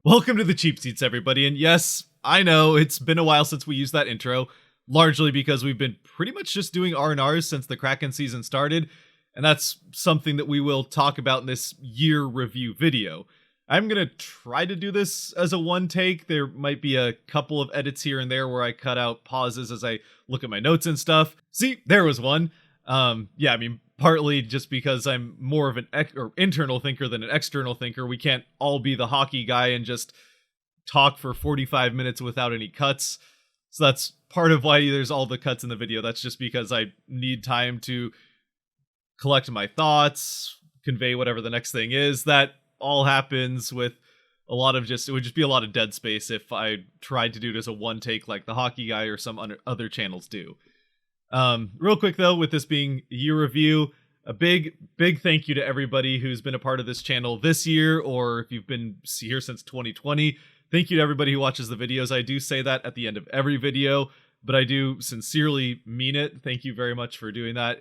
Welcome to the Cheap Seats, everybody. And yes, I know it's been a while since we used that intro, largely because we've been pretty much just doing R&Rs since the Kraken season started, and that's something that we will talk about in this year review video. I'm going to try to do this as a one take. There might be a couple of edits here and there where I cut out pauses as I look at my notes and stuff. See, there was one. Partly just because I'm more of an internal thinker than an external thinker. We can't all be the hockey guy and just talk for 45 minutes without any cuts. So that's part of why there's all the cuts in the video. That's just because I need time to collect my thoughts, convey whatever the next thing is. That all happens with a lot of it would just be a lot of dead space if I tried to do it as a one take like the hockey guy or some other channels do. Real quick though, with this being year review, a big thank you to everybody who's been a part of this channel this year, or if you've been here since 2020. Thank you to everybody who watches the videos. I do say that at the end of every video, but I do sincerely mean it. Thank you very much for doing that.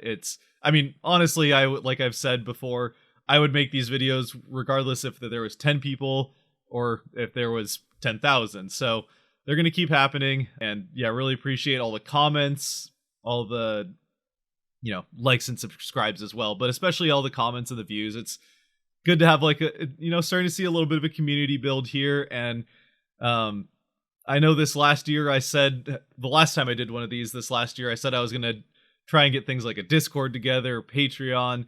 Honestly, like I've said before, I would make these videos regardless if there was 10 people or if there was 10,000. So they're going to keep happening. And yeah, really appreciate all the comments, all the likes and subscribes as well, but especially all the comments and the views. It's good to have starting to see a little bit of a community build here. And I know this last year I said, the last time I did one of these this last year, I said I was going to try and get things like a Discord together, Patreon,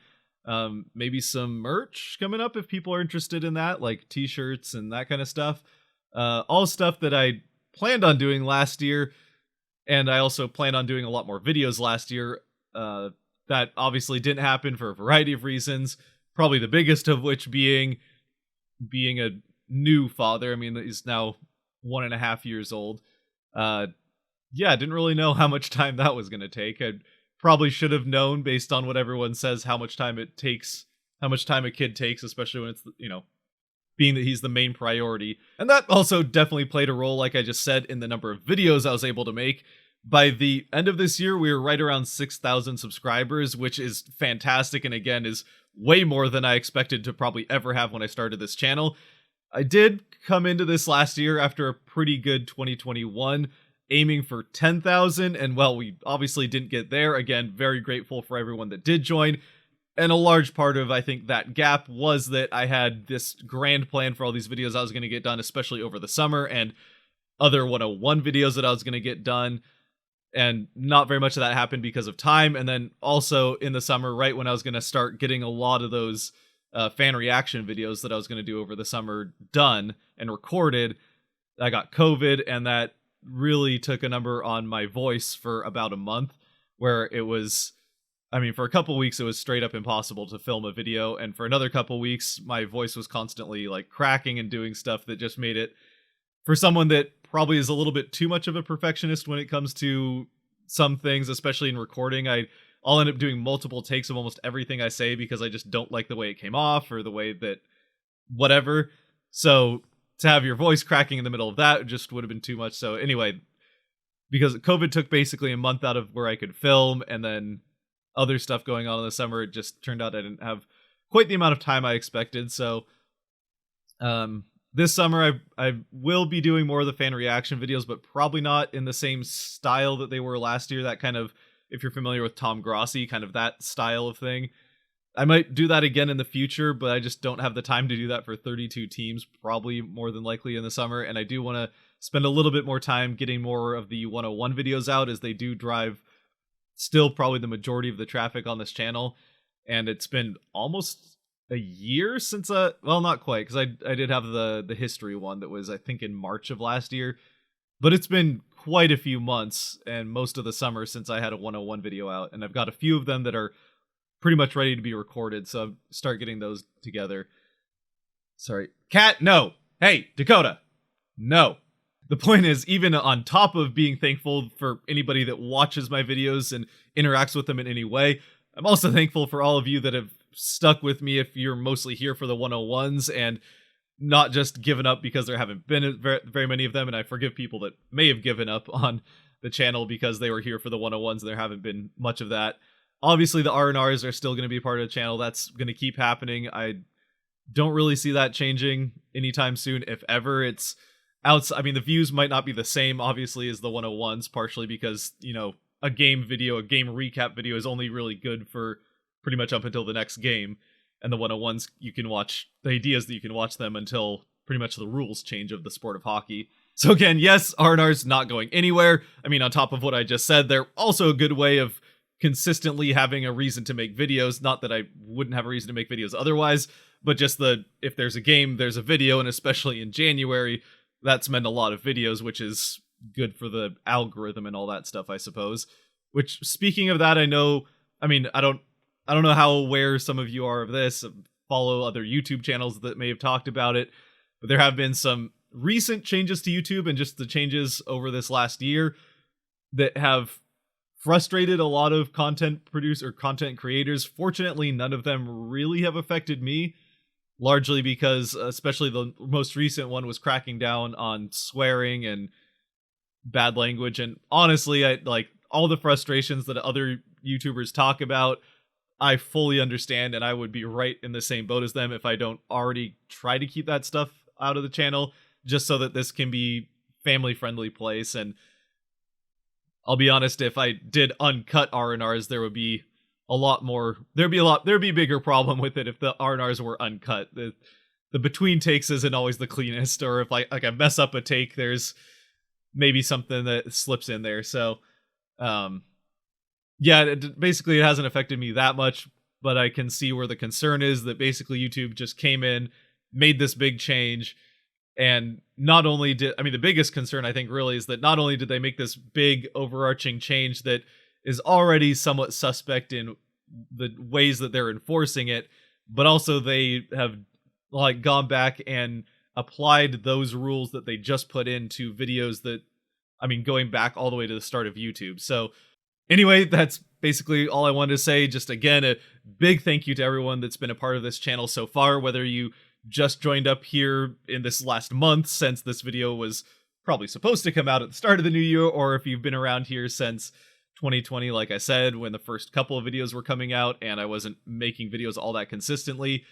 maybe some merch coming up if people are interested in that, like t-shirts and that kind of stuff. All stuff that I planned on doing last year. And I also planned on doing a lot more videos last year. That obviously didn't happen for a variety of reasons. Probably the biggest of which being a new father. I mean, he's now 1.5 years old. Didn't really know how much time that was going to take. I probably should have known based on what everyone says how much time it takes, how much time a kid takes, especially when it's, being that he's the main priority. And that also definitely played a role, like I just said, in the number of videos I was able to make. By the end of this year, we were right around 6,000 subscribers, which is fantastic, and again, is way more than I expected to probably ever have when I started this channel. I did come into this last year after a pretty good 2021, aiming for 10,000, and well, we obviously didn't get there. Again, very grateful for everyone that did join. And a large part of, I think, that gap was that I had this grand plan for all these videos I was going to get done, especially over the summer, and other 101 videos that I was going to get done. And not very much of that happened because of time. And then also in the summer, right when I was going to start getting a lot of those fan reaction videos that I was going to do over the summer done and recorded, I got COVID, and that really took a number on my voice for about a month, where it was... for a couple weeks, it was straight up impossible to film a video. And for another couple weeks, my voice was constantly cracking and doing stuff that just made it, for someone that probably is a little bit too much of a perfectionist when it comes to some things, especially in recording, I'll end up doing multiple takes of almost everything I say because I just don't like the way it came off or the way that whatever. So to have your voice cracking in the middle of that just would have been too much. So anyway, because COVID took basically a month out of where I could film, and then other stuff going on in the summer, it just turned out I didn't have quite the amount of time I expected. So this summer I will be doing more of the fan reaction videos, but probably not in the same style that they were last year. That kind of, if you're familiar with Tom Grossi, kind of that style of thing. I might do that again in the future, but I just don't have the time to do that for 32 teams, probably more than likely in the summer. And I do want to spend a little bit more time getting more of the 101 videos out, as they do drive still probably the majority of the traffic on this channel. And it's been almost a year since well, not quite, because I did have the history one that was, I think, in March of last year, but it's been quite a few months and most of the summer since I had a 101 video out, and I've got a few of them that are pretty much ready to be recorded, so I'll start getting those together. Sorry, Cat, no. Hey, Dakota, no. The point is, even on top of being thankful for anybody that watches my videos and interacts with them in any way, I'm also thankful for all of you that have stuck with me if you're mostly here for the 101s and not just given up because there haven't been very many of them. And I forgive people that may have given up on the channel because they were here for the 101s and there haven't been much of that. Obviously, the R&Rs are still going to be part of the channel. That's going to keep happening. I don't really see that changing anytime soon, if ever. It's outside. I mean, the views might not be the same, obviously, as the 101s, partially because, you know, a game video, a game recap video is only really good for pretty much up until the next game. And the 101s, you can watch, the idea is that you can watch them until pretty much the rules change of the sport of hockey. So again, yes, R&R's not going anywhere. I mean, on top of what I just said, they're also a good way of consistently having a reason to make videos. Not that I wouldn't have a reason to make videos otherwise, but just if there's a game, there's a video, and especially in January, that's meant a lot of videos, which is good for the algorithm and all that stuff, I suppose. Which, speaking of that, I don't know how aware some of you are of this, follow other YouTube channels that may have talked about it, but there have been some recent changes to YouTube and just the changes over this last year that have frustrated a lot of content creators. Fortunately, none of them really have affected me, largely because especially the most recent one was cracking down on swearing and bad language. And honestly, I like all the frustrations that other YouTubers talk about. I fully understand, and I would be right in the same boat as them if I don't already try to keep that stuff out of the channel, just so that this can be family-friendly place. And I'll be honest, if I did uncut R&Rs, there'd be a bigger problem with it if the R&Rs were uncut. The between takes isn't always the cleanest, or if I mess up a take, there's maybe something that slips in there. So, yeah, basically it hasn't affected me that much, but I can see where the concern is, that basically YouTube just came in, made this big change, and not only the biggest concern I think really is that not only did they make this big overarching change that is already somewhat suspect in the ways that they're enforcing it, but also they have like gone back and applied those rules that they just put into videos that, going back all the way to the start of YouTube. So anyway, that's basically all I wanted to say. Just again, a big thank you to everyone that's been a part of this channel so far, whether you just joined up here in this last month since this video was probably supposed to come out at the start of the new year, or if you've been around here since 2020, like I said, when the first couple of videos were coming out and I wasn't making videos all that consistently.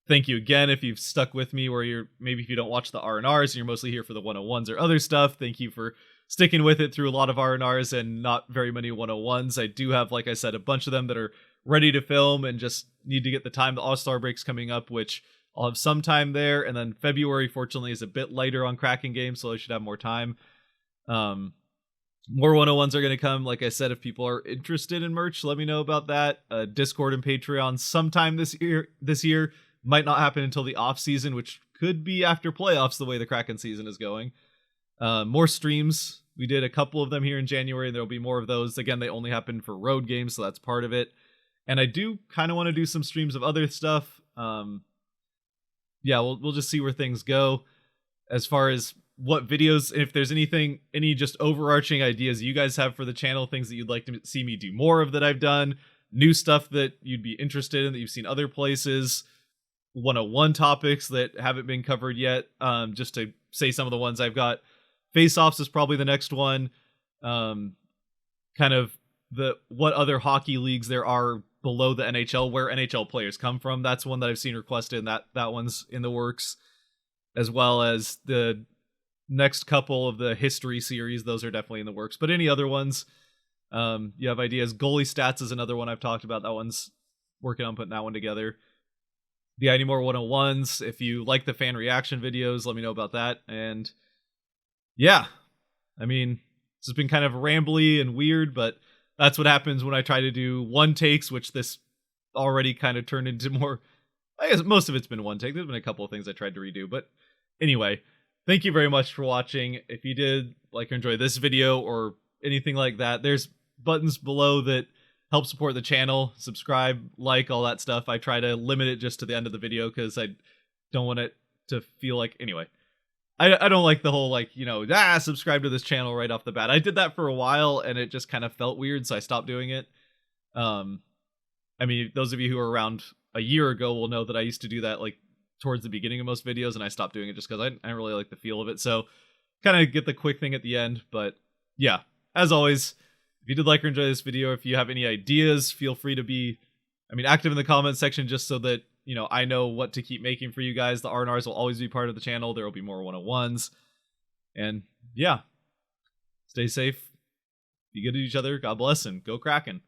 Thank you again if you've stuck with me, where if you don't watch the R&Rs and you're mostly here for the 101s or other stuff. Thank you for sticking with it through a lot of R&Rs and not very many 101s. I do have, like I said, a bunch of them that are ready to film and just need to get the time. The All-Star break's coming up, which I'll have some time there, and then February, fortunately, is a bit lighter on cracking games, so I should have more time. More 101s are going to come. Like I said, if people are interested in merch, let me know about that. Discord and Patreon sometime this year. Might not happen until the off season, which could be after playoffs, the way the Kraken season is going. More streams. We did a couple of them here in January. There'll be more of those. Again, they only happen for road games, so that's part of it. And I do kind of want to do some streams of other stuff. Yeah, we'll just see where things go. As far as what videos, if there's any just overarching ideas you guys have for the channel, things that you'd like to see me do more of that I've done, new stuff that you'd be interested in that you've seen other places, 101 topics that haven't been covered yet. Just to say some of the ones I've got. Face-offs is probably the next one. Kind of what other hockey leagues there are below the NHL, where NHL players come from. That's one that I've seen requested, and that one's in the works. As well as the next couple of the history series, those are definitely in the works. But any other ones, you have ideas. Goalie stats is another one I've talked about. That one's working on putting that one together. Yeah, any more 101s. If you like the fan reaction videos, let me know about that. And yeah, this has been kind of rambly and weird, but that's what happens when I try to do one takes, which this already kind of turned into more. I guess most of it's been one take. There's been a couple of things I tried to redo, but anyway, thank you very much for watching. If you did like or enjoy this video or anything like that, there's buttons below that help support the channel. Subscribe, like, all that stuff. I try to limit it just to the end of the video because I don't want it to feel like, anyway. I don't like the whole, subscribe to this channel right off the bat. I did that for a while, and it just kind of felt weird, so I stopped doing it. Those of you who were around a year ago will know that I used to do that, towards the beginning of most videos, and I stopped doing it just because I didn't really like the feel of it. So, kind of get the quick thing at the end, but yeah. As always, If you did like or enjoy this video, if you have any ideas, feel free to be, active in the comments section just so that, I know what to keep making for you guys. The R&Rs will always be part of the channel. There will be more 101s. And yeah, stay safe, be good to each other, God bless, and go Kraken.